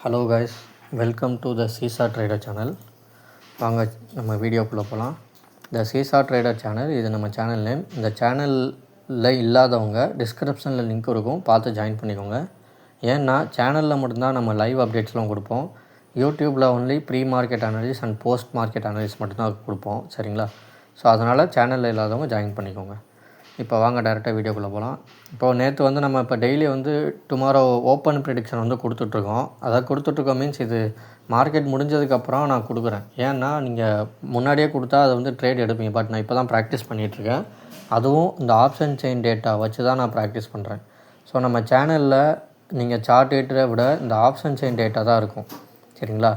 Hello guys, welcome to the seesaw trader channel. வாங்க நம்ம வீடியோக்குள்ளே போகலாம். த சீசா ட்ரேடர் சேனல், இது நம்ம சேனல் நேம். இந்த சேனலில் இல்லாதவங்க டிஸ்கிரிப்ஷனில் லிங்க் இருக்கும், பார்த்து ஜாயின் பண்ணிக்கோங்க. ஏன்னா சேனலில் மட்டும்தான் நம்ம லைவ் அப்டேட்ஸ்லாம் கொடுப்போம். யூடியூப்பில் only pre market analysis and post market analysis மட்டும்தான் கொடுப்போம், சரிங்களா? ஸோ அதனால் சேனலில் இல்லாதவங்க ஜாயின் பண்ணிக்கோங்க. இப்போ வாங்க டேரெக்டாக வீடியோக்குள்ளே போகலாம். இப்போது நேற்று வந்து நம்ம இப்போ டெய்லி வந்து டுமாரோ ஓப்பன் ப்ரெடிக்ஷன் வந்து கொடுத்துட்ருக்கோம். அதை கொடுத்துட்ருக்கோம் மீன்ஸ் இது மார்க்கெட் முடிஞ்சதுக்கப்புறம் நான் கொடுக்குறேன். ஏன்னா நீங்கள் முன்னாடியே கொடுத்தா அதை வந்து ட்ரேட் எடுப்பீங்க. பட் நான் இப்போ தான் ப்ராக்டிஸ் பண்ணிகிட்ருக்கேன். அதுவும் இந்த ஆப்ஷன் செயின் டேட்டா வச்சு தான் நான் ப்ராக்டிஸ் பண்ணுறேன். ஸோ நம்ம சேனலில் நீங்கள் சார்ட் டேட்டரை விட இந்த ஆப்ஷன் செயின் டேட்டா தான் இருக்கும், சரிங்களா?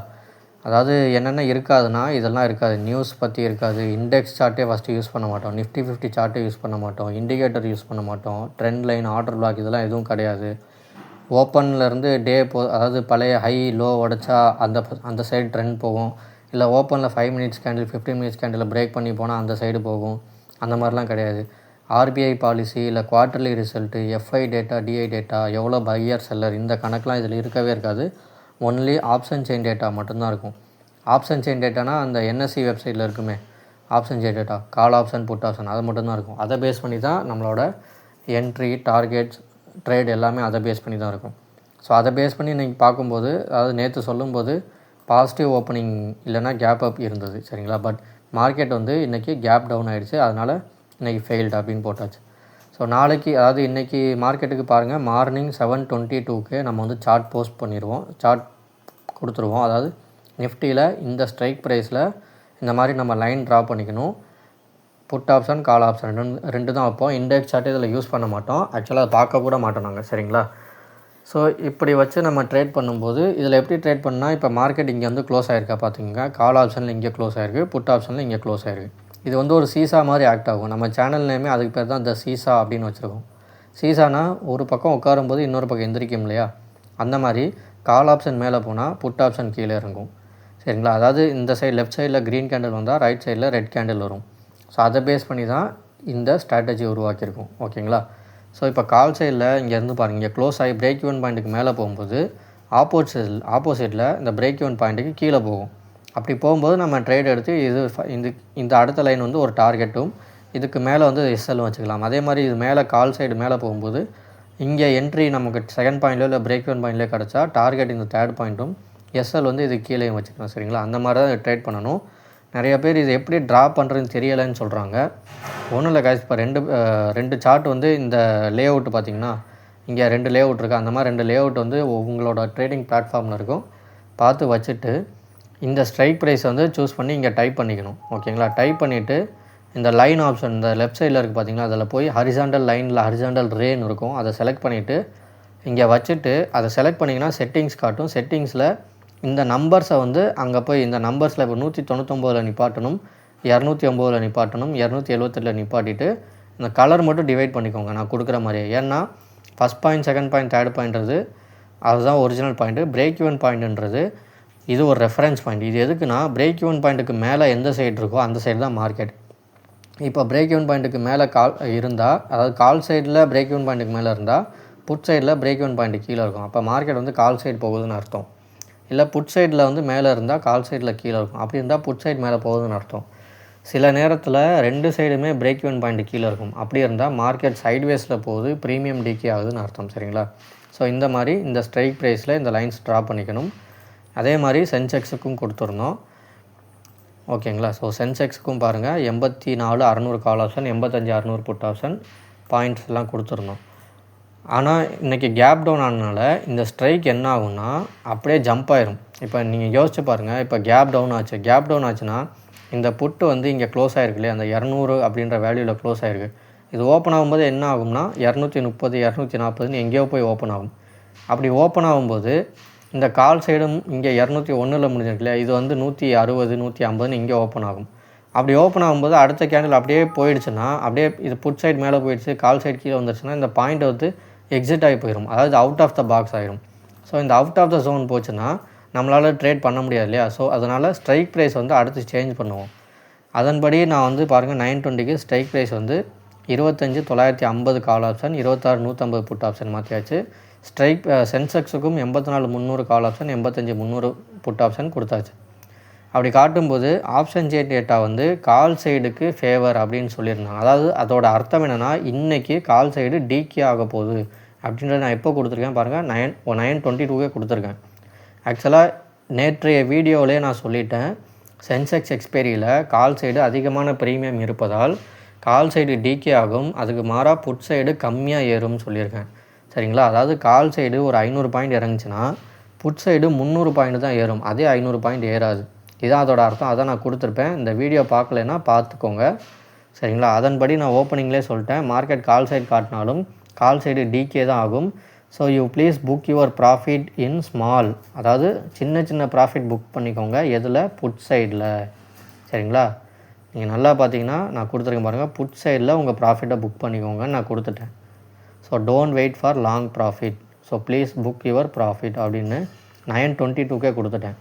அதாவது என்னென்ன இருக்காதுன்னா இதெல்லாம் இருக்காது. நியூஸ் பற்றி இருக்காது. இண்டெக்ஸ் சார்ட்டே ஃபஸ்ட்டு யூஸ் பண்ண மாட்டோம். நிஃப்டி 50 சார்ட்டே யூஸ் பண்ண மாட்டோம். இண்டிகேட்டர் யூஸ் பண்ண மாட்டோம். ட்ரெண்ட் லைன், ஆர்டர் பிளாக் இதெல்லாம் எதுவும் கிடையாது. ஓப்பன்லேருந்து அதாவது பழைய ஹை லோ உடச்சா அந்த சைடு ட்ரெண்ட் போகும். இல்லை ஓப்பனில் 5 minutes candle 15 minutes candle break பண்ணி போனால் அந்த சைடு போகும். அந்த மாதிரிலாம் கிடையாது. ஆர்பிஐ பாலிசி இல்லை quarterly result, FI data, DI data, எவ்வளோ பையர் செல்லர், இந்த கணக்கெலாம் இதில் இருக்கவே இருக்காது. ஒன்லி ஆப்ஷன் செயின் டேட்டா மட்டும்தான் இருக்கும். ஆப்ஷன் செயின் டேட்டானா அந்த என்எஸ்சி வெப்சைட்டில் இருக்குமே, option chain data, call option, put option, அது மட்டும்தான் இருக்கும். அதை பேஸ் பண்ணி தான் நம்மளோட என்ட்ரி, டார்கெட்ஸ், ட்ரேட் எல்லாமே அதை பேஸ் பண்ணி தான் இருக்கும். ஸோ அதை பேஸ் பண்ணி இன்றைக்கி பார்க்கும்போது, அதாவது நேற்று சொல்லும்போது பாசிட்டிவ் ஓப்பனிங் இல்லைனா கேப் அப் இருந்தது, சரிங்களா? பட் மார்க்கெட் வந்து இன்றைக்கி கேப் டவுன் ஆகிடுச்சு. அதனால் இன்றைக்கி ஃபெயில்டு அப்படின்னு போட்டாச்சு. ஸோ நாளைக்கு, அதாவது இன்றைக்கி மார்க்கெட்டுக்கு பாருங்கள், மார்னிங் 7:22க்கு நம்ம வந்து சார்ட் போஸ்ட் பண்ணிடுவோம், சார்ட் கொடுத்துருவோம். அதாவது நிஃப்டியில் இந்த ஸ்ட்ரைக் ப்ரைஸில் இந்த மாதிரி நம்ம லைன் ட்ரா பண்ணிக்கணும். புட் ஆப்ஷன், கால் ஆப்ஷன் ரெண்டு தான் வைப்போம். இண்டெக்ஸ் சார்ட்டு இதில் யூஸ் பண்ண மாட்டோம். ஆக்சுவலாக அதை பார்க்க கூட மாட்டோம் நாங்கள், சரிங்களா? ஸோ இப்படி வச்சு நம்ம ட்ரேட் பண்ணும்போது இதில் எப்படி ட்ரேட் பண்ணால், இப்போ மார்க்கெட் இங்கே வந்து க்ளோஸ் ஆகிருக்கா பார்த்துக்கோங்க. கால் ஆப்ஷனில் இங்கே க்ளோஸ் ஆகிருக்கு, புட் ஆப்ஷனில் இங்கே க்ளோஸ் ஆகிருக்கு. இது வந்து ஒரு சீசா மாதிரி ஆக்ட் ஆகும். நம்ம சேனல் நேமே அதுக்கு பேர் தான் த சீசா அப்படின்னு வச்சுருக்கோம். சீசானா ஒரு பக்கம் உட்காரும்போது இன்னொரு பக்கம் எந்திரிக்கும் இல்லையா, அந்த மாதிரி கால் ஆப்ஷன் மேலே போனால் புட் ஆப்ஷன் கீழே இறங்கும், சரிங்களா? அதாவது இந்த சைடு லெஃப்ட் சைடில் க்ரீன் கேண்டில் வந்தால் ரைட் சைடில் ரெட் கேண்டில் வரும். ஸோ அதை பேஸ் பண்ணி தான் இந்த ஸ்ட்ராட்டஜி உருவாக்கியிருக்கும், ஓகேங்களா? ஸோ இப்போ கால் சைடில் இங்கேருந்து பாருங்கள், இங்கே க்ளோஸ் ஆகி பிரேக் ஈவன் பாயிண்ட்டுக்கு மேலே போகும்போது ஆப்போசிட்டில் இந்த பிரேக் ஈவன் பாயிண்ட்டுக்கு கீழே போகும். அப்படி போகும்போது நம்ம ட்ரேட் எடுத்து இந்த அடுத்த லைன் வந்து ஒரு டார்கெட்டும், இதுக்கு மேலே வந்து எஸ்எல்லும் வச்சுக்கலாம். அதே மாதிரி இது மேலே கால் சைடு மேலே போகும்போது இங்கே என்ட்ரி நமக்கு செகண்ட் பாயிண்ட்லையோ இல்லை பிரேக் ஈவன் பாயிண்ட்லேயே கிடச்சா டார்கெட் இந்த தேர்ட் பாயிண்ட்டும், எஸ்எல் வந்து இது கீழேயும் வச்சுக்கலாம், சரிங்களா? அந்த மாதிரி தான் ட்ரேட் பண்ணணும். நிறைய பேர் இது எப்படி ட்ரா பண்ணுறதுன்னு தெரியலைன்னு சொல்கிறாங்க. ஒன்றும் இல்லை காய்ஸ், இப்போ ரெண்டு சார்ட் வந்து இந்த லே அவுட்டு பார்த்திங்கன்னா, இங்கே 2 லே அவுட் இருக்குது. அந்த மாதிரி 2 லே அவுட் வந்து உங்களோட ட்ரேடிங் பிளாட்ஃபார்மில் இருக்கும். பார்த்து வச்சுட்டு இந்த ஸ்ட்ரைக் ப்ரைஸ் வந்து சூஸ் பண்ணி இங்கே டைப் பண்ணிக்கணும், ஓகேங்களா? டைப் பண்ணிவிட்டு இந்த லைன் ஆப்ஷன் இந்த லெஃப்ட் சைடில் இருக்குது பார்த்திங்கன்னா, அதில் போய் ஹரிசாண்டல் லைனில் ஹரிசாண்டல் ரேன்னு இருக்கும், அதை செலக்ட் பண்ணிவிட்டு இங்கே வச்சுட்டு அதை செலக்ட் பண்ணிங்கன்னா செட்டிங்ஸ் காட்டும். செட்டிங்ஸில் இந்த நம்பர்ஸை வந்து அங்கே போய் இந்த நம்பர்ஸில் இப்போ 199 நிப்பாட்டணும், 209 நிப்பாட்டணும், 278 நிப்பாட்டிட்டு இந்த கலர் மட்டும் டிவைட் பண்ணிக்கோங்க நான் கொடுக்குற மாதிரியே. ஏன்னா first point, second point, third பாயிண்ட்றது அதுதான் ஒரிஜினல் பாயிண்ட்டு. பிரேக் ஈவன் பாயிண்ட்டுன்றது இது ஒரு ரெஃபரன்ஸ் பாயிண்ட். இது எதுக்குன்னா, பிரேக் ஈவன் பாயிண்ட்டுக்கு மேலே எந்த சைடு இருக்கோ அந்த சைடு தான் மார்க்கெட். இப்போ பிரேக் ஈவன் பாயிண்ட்டுக்கு மேலே கால் இருந்தால், அதாவது கால் சைடில் பிரேக் ஈவன் பாயிண்ட்டுக்கு மேலே இருந்தால் புட் சைடில் பிரேக் ஈவன் பாயிண்ட்டு கீழே இருக்கும். அப்போ மார்க்கெட் வந்து கால் சைடு போகுதுன்னு அர்த்தம். இல்லை புட் சைடில் வந்து மேலே இருந்தால் கால் சைடில் கீழே இருக்கும். அப்படி இருந்தால் புட் சைடு மேலே போகுதுன்னு அர்த்தம். சில நேரத்தில் 2 சைடுமே பிரேக் ஈவன் பாயிண்ட்டு கீழே இருக்கும். அப்படி இருந்தால் மார்க்கெட் சைட்வேஸில் போகுது, ப்ரீமியம் டிகே ஆகுதுன்னு அர்த்தம், சரிங்களா? ஸோ இந்த மாதிரி இந்த ஸ்ட்ரைக் ப்ரைஸில் இந்த லைன்ஸ் ட்ரா பண்ணிக்கணும். அதே மாதிரி சென்செக்ஸுக்கும் கொடுத்துருந்தோம், ஓகேங்களா? ஸோ சென்செக்ஸுக்கும் பாருங்கள், 84,600 call option, 85,600 put option points எல்லாம் கொடுத்துருந்தோம். ஆனால் இன்றைக்கி கேப் டவுன் ஆனதுனால இந்த ஸ்ட்ரைக் என்ன ஆகும்னா அப்படியே ஜம்ப் ஆயிரும். இப்போ நீங்கள் யோசிச்சு பாருங்கள், இப்போ கேப் டவுன் ஆச்சுன்னா இந்த புட்டு வந்து இங்கே க்ளோஸ் ஆகிருக்கு இல்லையா, அந்த 200 அப்படின்ற வேல்யூவில் க்ளோஸ் ஆகிருக்கு. இது ஓப்பன் ஆகும்போது என்ன ஆகும்னா 230, 240ன்னு எங்கேயோ போய் ஓப்பன் ஆகும். அப்படி ஓப்பன் ஆகும்போது இந்த கால் சைடும் இங்கே 201ல் முடிஞ்சிருக்கு இல்லையா, இது வந்து 160, 150ன்னு இங்கே ஓப்பன் ஆகும். அப்படி ஓப்பன் ஆகும்போது அடுத்த கேண்டில் அப்படியே போயிடுச்சுன்னா, அப்படியே இது புட் சைடு மேலே போயிடுச்சு, கால் சைடு கீழே வந்துருச்சுன்னா இந்த பாயிண்ட் வந்து எக்ஸிட் ஆகி போயிடும். அதாவது அவுட் ஆஃப் த பாக்ஸ் ஆகிடும். ஸோ இந்த அவுட் ஆஃப் த ஜோன் போச்சுன்னா நம்மளால் ட்ரேட் பண்ண முடியாது இல்லையா. ஸோ அதனால் ஸ்ட்ரைக் ப்ரைஸ் வந்து அடுத்து சேஞ்ச் பண்ணுவோம். அதன்படி நான் வந்து பாருங்கள், 9:20க்கு ஸ்ட்ரைக் ப்ரைஸ் வந்து 25,950 கால் ஆப்ஷன், 26,150 புட் ஆப்ஷன் மாற்றியாச்சு. ஸ்ட்ரைக் சென்செக்ஸுக்கும் 84,300 கால் ஆப்ஷன், 85,300 புட் ஆப்ஷன் கொடுத்தாச்சு. அப்படி காட்டும்போது ஆப்ஷன் சேன் டேட்டா வந்து கால் சைடுக்கு ஃபேவர் அப்படின்னு சொல்லியிருந்தாங்க. அதாவது அதோட அர்த்தம் என்னென்னா இன்றைக்கி கால் சைடு டிகே ஆக போகுது அப்படின்றத நான் எப்போ கொடுத்துருக்கேன் பாருங்கள், 9:22 கொடுத்துருக்கேன். ஆக்சுவலாக நேற்றைய வீடியோவிலே நான் சொல்லிட்டேன், சென்செக்ஸ் எக்ஸ்பைரியில் கால் சைடு அதிகமான ப்ரீமியம் இருப்பதால் கால் சைடு டிகே ஆகும், அதுக்கு மாறாக புட் சைடு கம்மியாக ஏறும்னு சொல்லியிருக்கேன். சரிங்களா? அதாவது கால் சைடு ஒரு 500 பாயிண்ட் இறங்குச்சுன்னா புட் சைடு 300 பாயிண்ட் தான் ஏறும், அதே 500 பாயிண்ட் ஏறாது. இதான் அதோட அர்த்தம். அதை நான் கொடுத்துருப்பேன். இந்த வீடியோ பார்க்கலன்னா பார்த்துக்கோங்க. சரிங்களா? அதன்படி நான் ஓப்பனிங்லேயே சொல்லிட்டேன், மார்க்கெட் கால் சைடு காட்டினாலும் கால் சைடு டிகே தான் ஆகும். So you please book your profit in small, அதாவது சின்ன சின்ன ப்ராஃபிட் புக் பண்ணிக்கோங்க. எதில்? புட் சைடில். சரிங்களா? நீங்கள் நல்லா பார்த்தீங்கன்னா நான் கொடுத்துருக்கேன் பாருங்கள், புட் சைடில் உங்கள் ப்ராஃபிட்டை புக் பண்ணிக்கோங்கன்னு நான் கொடுத்துட்டேன். So don't wait for long profit, so please book your profit அப்படின்னு 9:22 கொடுத்துட்டேன்.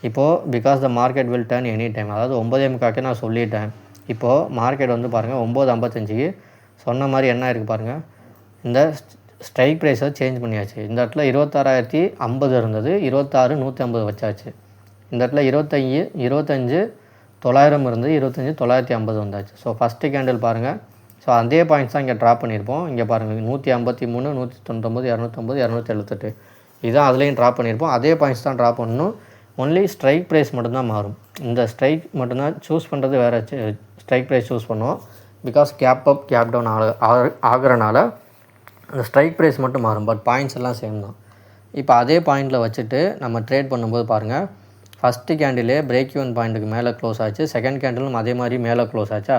இப்போது because the market will turn any time, அதாவது 9:45 நான் சொல்லிட்டேன். இப்போது மார்க்கெட் வந்து பாருங்கள் 9:55 சொன்ன மாதிரி என்ன இருக்குது பாருங்கள், இந்த ஸ்ட்ரைக் ப்ரைஸை சேஞ்ச் பண்ணியாச்சு. இந்த இடத்துல 26,050 இருந்தது, 26,150 வச்சாச்சு. இந்த இடத்துல 25,900 இருந்தது, 25,950 வந்தாச்சு. ஸோ ஃபஸ்ட்டு கேண்டில் பாருங்கள். ஸோ அதே பாயிண்ட்ஸ் தான் இங்கே ட்ராப் பண்ணியிருப்போம். இங்கே பாருங்கள் 153, 199, 250, 278 இதுதான் அதுலேயும் ட்ராப் பண்ணியிருப்போம். அதே பாயிண்ட்ஸ் தான் ட்ராப் பண்ணணும். ஒன்லி ஸ்ட்ரைக் ப்ரைஸ் மட்டும்தான் மாறும். இந்த ஸ்ட்ரைக் மட்டும்தான் சூஸ் பண்ணுறது வேறு, ஸ்ட்ரைக் ப்ரைஸ் சூஸ் பண்ணுவோம். Because cap up cap down ஆகிறனால அந்த ஸ்ட்ரைக் ப்ரைஸ் மட்டும் மாறும், பட் பாயிண்ட்ஸ் எல்லாம் சேம் தான். இப்போ அதே பாயிண்டில் வச்சுட்டு நம்ம ட்ரேட் பண்ணும்போது பாருங்கள், ஃபஸ்ட்டு கேண்டிலே பிரேக் ஈவன் பாயிண்ட்டுக்கு மேலே க்ளோஸ் ஆச்சு, செகண்ட் கேண்டிலும் அதே மாதிரி மேலே க்ளோஸ் ஆச்சா.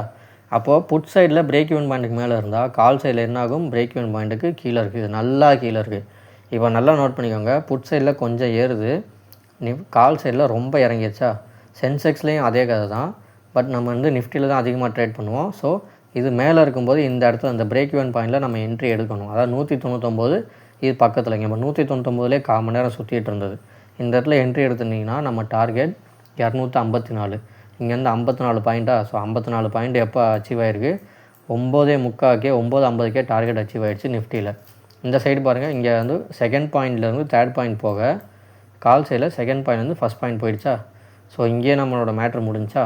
அப்போது புட் சைடில் பிரேக் ஈவன் பாயிண்ட்டுக்கு மேலே இருந்தால் கால் சைடில் என்ன ஆகும், பிரேக் ஈவன் பாயிண்ட்டுக்கு கீழே இருக்குது, நல்லா கீழே இருக்குது. இப்போ நல்லா நோட் பண்ணிக்கோங்க, புட் சைடில் கொஞ்சம் ஏறுது, கால் சைடில் ரொம்ப இறங்கிடுச்சா. சென்செக்ஸ்லேயும் அதே கதை தான், பட் நம்ம வந்து நிஃப்டியில் தான் அதிகமாக ட்ரேட் பண்ணுவோம். ஸோ இது மேலே இருக்கும்போது இந்த இடத்துல அந்த பிரேக் ஈவன் பாயிண்டில் நம்ம என்ட்ரி எடுக்கணும். அதாவது 199 இது பக்கத்தில், இங்கே 199லேயே 1/4 மணி நேரம் சுற்றிட்டு இருந்தது. இந்த இடத்துல என்ட்ரி எடுத்துட்டிங்கன்னா நம்ம டார்கெட் 254, இங்கேருந்து 54 பாயிண்ட்டாக. ஸோ 54 பாயிண்ட் எப்போ அச்சீவ் ஆகிருக்கு, 9:45 9:50 டார்கெட் அச்சீவ் ஆகிடுச்சு நிஃப்டியில். இந்த சைடு பாருங்கள், இங்கே வந்து செகண்ட் பாயிண்ட்லேருந்து தேர்ட் பாயிண்ட் போக கால் சைடில் செகண்ட் பாயிண்ட்லேருந்து ஃபஸ்ட் பாயிண்ட் போயிடுச்சா. ஸோ இங்கேயே நம்மளோட மேட்ரு முடிஞ்சா,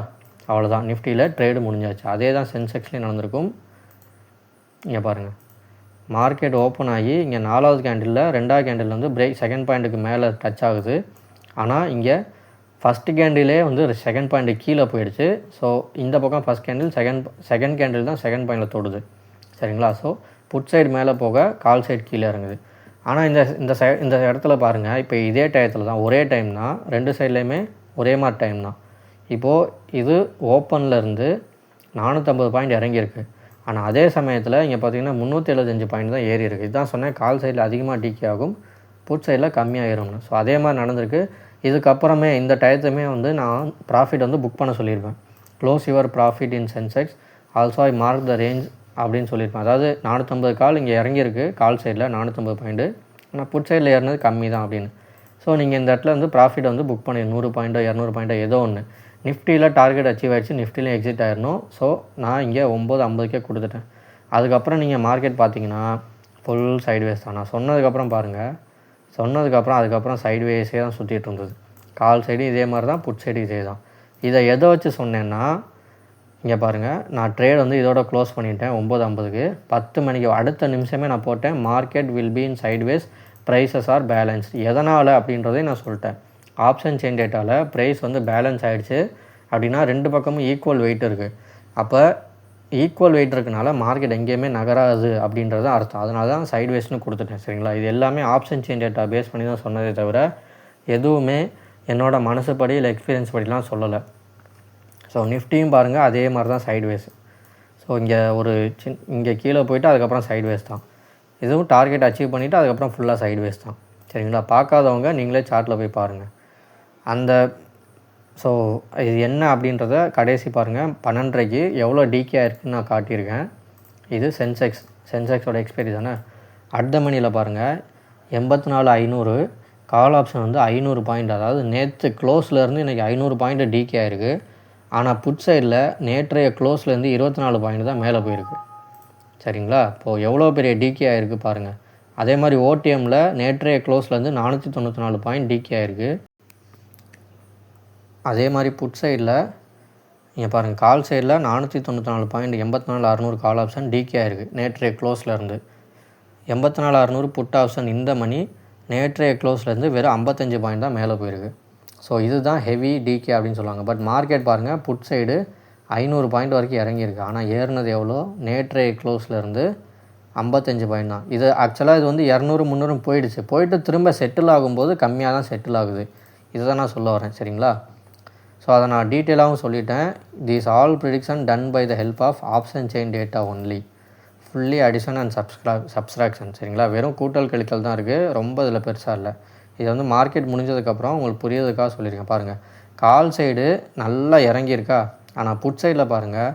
அவ்வளோதான், நிஃப்டியில் ட்ரேடு முடிஞ்சாச்சு. அதே தான் சென்செக்ஸ்லேயும் நடந்திருக்கும். இங்கே பாருங்கள், மார்க்கெட் ஓப்பன் ஆகி இங்கே 4வது கேண்டிலில் 2வது கேண்டில் வந்து பிரேக் செகண்ட் பாயிண்ட்டுக்கு மேலே டச் ஆகுது. ஆனால் இங்கே ஃபஸ்ட்டு கேண்டிலே வந்து செகண்ட் பாயிண்ட்டு கீழே போயிடுச்சு. ஸோ இந்த பக்கம் ஃபஸ்ட் கேண்டில், செகண்ட் கேண்டில் தான் செகண்ட் பாயிண்டில் தொடுது. சரிங்களா? ஸோ புட் சைடு மேலே போக கால் சைடு கீழே இறங்குது. ஆனால் இந்த இடத்துல பாருங்கள், இப்போ இதே டயத்தில் தான், ஒரே டைம் தான், 2 சைட்லேயுமே ஒரே மாதிரி டைம் தான். இப்போது இது ஓப்பனில் இருந்து 450 பாயிண்ட் இறங்கியிருக்கு. ஆனால் அதே சமயத்தில் இங்கே பார்த்திங்கன்னா 375 பாயிண்ட் தான் ஏறி இருக்குது. இதுதான் சொன்னேன், கால் சைடில் அதிகமாக டிகே ஆகும், புட் சைடில் கம்மியாக ஏறும்னு. ஸோ அதே மாதிரி நடந்திருக்கு. இதுக்கப்புறமே இந்த டயத்துமே வந்து நான் ப்ராஃபிட் வந்து புக் பண்ண சொல்லியிருப்பேன். Close your profit in Sensex also I mark the range அப்படின்னு சொல்லியிருப்பேன். அதாவது 450 கால் இங்கே இறங்கியிருக்கு, கால் சைடில் 450 பாயிண்ட்டு, ஆனால் புட் சைடில் ஏறினது கம்மி தான் அப்படின்னு. ஸோ நீங்கள் இந்த இடத்துல வந்து ப்ராஃபிட் வந்து புக் பண்ணி 100 பாயிண்ட்டோ 200 பாயிண்ட்டோ ஏதோ ஒன்று. நிஃப்டியில் டார்கெட் அச்சீவ் ஆகிடுச்சு, நிஃப்டிலையும் எக்ஸிட் ஆகிடணும். ஸோ நான் இங்கே 9:50 கொடுத்துட்டேன். அதுக்கப்புறம் நீங்கள் மார்க்கெட் பார்த்தீங்கன்னா ஃபுல் சைட்வேஸ் தான். நான் சொன்னதுக்கப்புறம் பாருங்கள், அதுக்கப்புறம் சைட்வேஸே தான் சுற்றிட்டு இருந்தது. கால் சைடு இதே மாதிரி தான், புட் சைடு இதே தான். இதை எதை வச்சு சொன்னேன்னா, இங்கே பாருங்கள், நான் ட்ரேட் வந்து இதோட க்ளோஸ் பண்ணிட்டேன் 9:50. 10 மணிக்கு அடுத்த நிமிஷமே நான் போட்டேன், market will be in sideways, prices are balanced. எதனால் அப்படின்றதையும் நான் சொல்லிட்டேன். ஆப்ஷன் செயின் டேட்டாவில் ப்ரைஸ் வந்து பேலன்ஸ் ஆகிடுச்சு அப்படின்னா 2 பக்கமும் ஈக்குவல் வெயிட் இருக்குது. அப்போ ஈக்குவல் வெயிட் இருக்கனால மார்க்கெட் எங்கேயுமே நகராது அப்படின்றது அர்த்தம். அதனால தான் சைட்வேஸ்னு கொடுத்துட்டேன். சரிங்களா? இது எல்லாமே ஆப்ஷன் செயின் டேட்டா பேஸ் பண்ணி தான் சொன்னதே தவிர எதுவுமே என்னோடய மனசுப்படி இல்லை எக்ஸ்பீரியன்ஸ் படிலாம் சொல்லலை. ஸோ நிஃப்டியும் பாருங்கள் அதே மாதிரி தான் சைட்வேஸ். ஸோ இங்கே இங்கே கீழே போய்ட்டு அதுக்கப்புறம் சைட்வேஸ் தான். இதுவும் டார்கெட் அச்சீவ் பண்ணிவிட்டு அதுக்கப்புறம் ஃபுல்லாக சைட்வேஸ் தான். சரிங்களா? பார்க்காதவங்க நீங்களே சார்ட்டில் போய் பாருங்கள். ஸோ இது என்ன அப்படின்றத கடைசி பாருங்கள், 12:30 எவ்வளோ டிகே ஆயிருக்குன்னு நான் காட்டியிருக்கேன். இது சென்செக்ஸோட எக்ஸ்பைரி தானே. அடுத்த மணியில் பாருங்கள் 84,500 கால் ஆப்ஷன் வந்து 500 பாயிண்ட், அதாவது நேற்று க்ளோஸ்லேருந்து இன்றைக்கி 500 பாயிண்ட் டிகே ஆகிருக்கு. ஆனால் புட் சைடில் நேற்றைய க்ளோஸ்லேருந்து 24 பாயிண்ட் தான் மேலே போயிருக்கு. சரிங்களா? இப்போது எவ்வளோ பெரிய டிகே ஆகிருக்கு பாருங்கள். அதே மாதிரி ஓடிஎம்மில் நேற்றைய க்ளோஸ்லேருந்து 494 பாயிண்ட் டிகே ஆகிருக்கு. அதே மாதிரி புட் சைடில் இங்கே பாருங்கள், கால் சைடில் 494 பாயிண்ட் 84,600 கால் ஆப்ஷன் டிகே ஆகிருக்கு நேற்றைய க்ளோஸ்லேருந்து. 84,600 புட் ஆப்ஷன் இந்த மணி நேற்றைய க்ளோஸ்லேருந்து வெறும் 55 பாயிண்ட் தான் மேலே போயிருக்கு. ஸோ இதுதான் ஹெவி டிகே அப்படின்னு சொல்லுவாங்க. பட் மார்க்கெட் பாருங்கள், புட் சைடு 500 பாயிண்ட் வரைக்கும் இறங்கியிருக்கு. ஆனால் ஏறினது எவ்வளோ? நேற்றைய க்ளோஸ்லேருந்து 55 பாயிண்ட் தான். இது ஆக்சுவலாக இது வந்து 200 300 போயிட்டு திரும்ப செட்டில் ஆகும்போது கம்மியாக தான் செட்டில் ஆகுது. இதை தான் நான் சொல்ல வரேன், சரிங்களா? ஸோ அதை நான் டீட்டெயிலாகவும் சொல்லிட்டேன். These all prediction done by the help of option chain data only, fully addition and subtraction, சரிங்களா? வெறும் கூட்டல் கழித்தல் தான் இருக்குது, ரொம்ப இதில் பெருசாக இல்லை. இது வந்து மார்க்கெட் முடிஞ்சதுக்கப்புறம் உங்களுக்கு புரியறதுக்காக சொல்லியிருக்கேன். பாருங்கள், கால் சைடு நல்லா இறங்கியிருக்கா, ஆனால் புட் சைடில் பாருங்கள்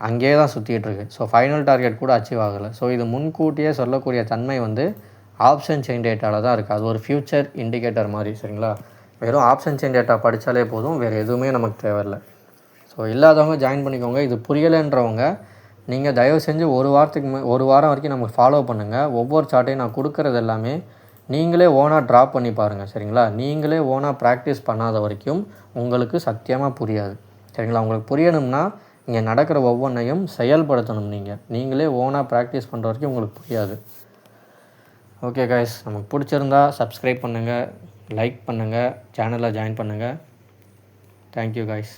அங்கேயே தான் சுற்றிட்டு இருக்குது. ஸோ ஃபைனல் டார்கெட் கூட அச்சீவ் ஆகலை. ஸோ இது முன்கூட்டியே சொல்லக்கூடிய தன்மை வந்து ஆப்ஷன் செயின் டேட்டாவில் தான் இருக்குது. அது ஒரு ஃப்யூச்சர் இண்டிகேட்டர் மாதிரி, சரிங்களா? வெறும் ஆப்ஷன் செயின் டேட்டா படித்தாலே போதும், வேறு எதுவுமே நமக்கு தேவையில்லை. ஸோ இல்லாதவங்க ஜாயின் பண்ணிக்கோங்க. இது புரியலைன்றவங்க நீங்கள் தயவு செஞ்சு ஒரு வாரம் வரைக்கும் நமக்கு ஃபாலோ பண்ணுங்கள். ஒவ்வொரு சார்ட்டையும் நான் கொடுக்குறது எல்லாமே நீங்களே ஓனாக ட்ராப் பண்ணி பாருங்கள், சரிங்களா? நீங்களே ஓனாக ப்ராக்டிஸ் பண்ணாத வரைக்கும் உங்களுக்கு சத்தியமாக புரியாது, சரிங்களா? உங்களுக்கு புரியணும்னா இங்கே நடக்கிற ஒவ்வொன்றையும் செயல்படுத்தணும். நீங்களே ஓனாக ப்ராக்டிஸ் பண்ணுற வரைக்கும் உங்களுக்கு புரியாது. ஓகே கைஸ், நமக்கு பிடிச்சிருந்தா சப்ஸ்கிரைப் பண்ணுங்கள், லைக் பண்ணுங்கள், சேனலில் ஜாயின் பண்ணுங்கள். Thank you guys.